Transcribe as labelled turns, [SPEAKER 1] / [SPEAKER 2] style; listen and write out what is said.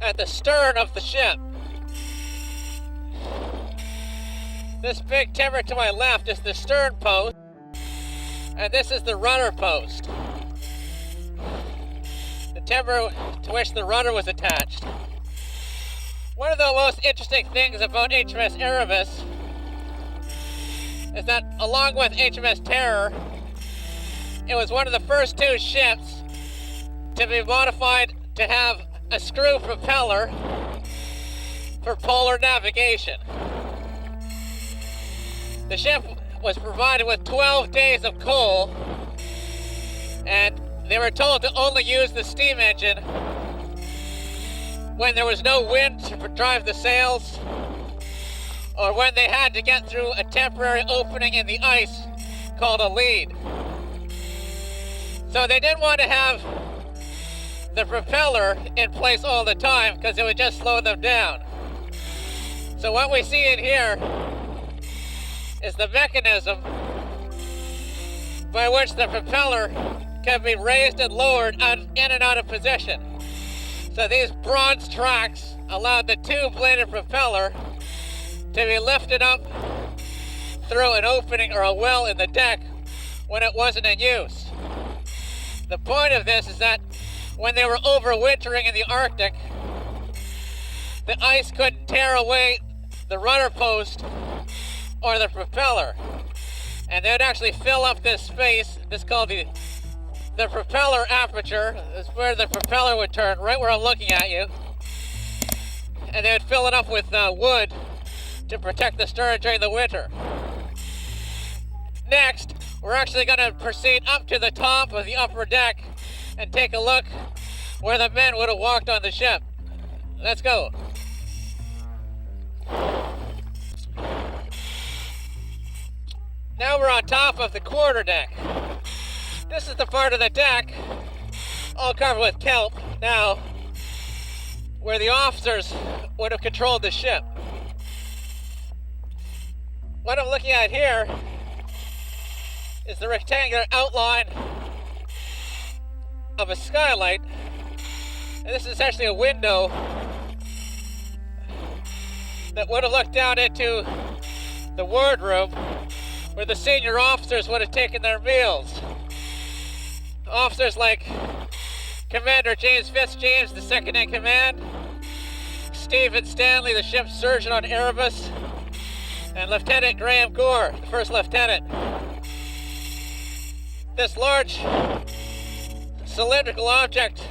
[SPEAKER 1] at the stern of the ship. This big timber to my left is the stern post, and this is the rudder post. The timber to which the rudder was attached. One of the most interesting things about HMS Erebus is that, along with HMS Terror, it was one of the first two ships to be modified to have a screw propeller for polar navigation. The ship was provided with 12 days of coal, and they were told to only use the steam engine when there was no wind to drive the sails, or when they had to get through a temporary opening in the ice called a lead. So they didn't want to have the propeller in place all the time because it would just slow them down. So what we see in here is the mechanism by which the propeller can be raised and lowered in and out of position. So these bronze tracks allowed the two-bladed propeller to be lifted up through an opening or a well in the deck when it wasn't in use. The point of this is that when they were overwintering in the Arctic, the ice couldn't tear away the rudder post or the propeller, and they'd actually fill up this space. This is called the propeller aperture. This is where the propeller would turn, right where I'm looking at you, and they would fill it up with wood to protect the stern during the winter. Next, we're actually going to proceed up to the top of the upper deck and take a look where the men would have walked on the ship. Let's go. Now we're on top of the quarterdeck. This is the part of the deck all covered with kelp now, where the officers would have controlled the ship. What I'm looking at here is the rectangular outline of a skylight, and this is actually a window that would have looked down into the wardroom where the senior officers would have taken their meals. Officers like Commander James Fitzjames, the second in command, Stephen Stanley, the ship's surgeon on Erebus, and Lieutenant Graham Gore, the first lieutenant. This large cylindrical object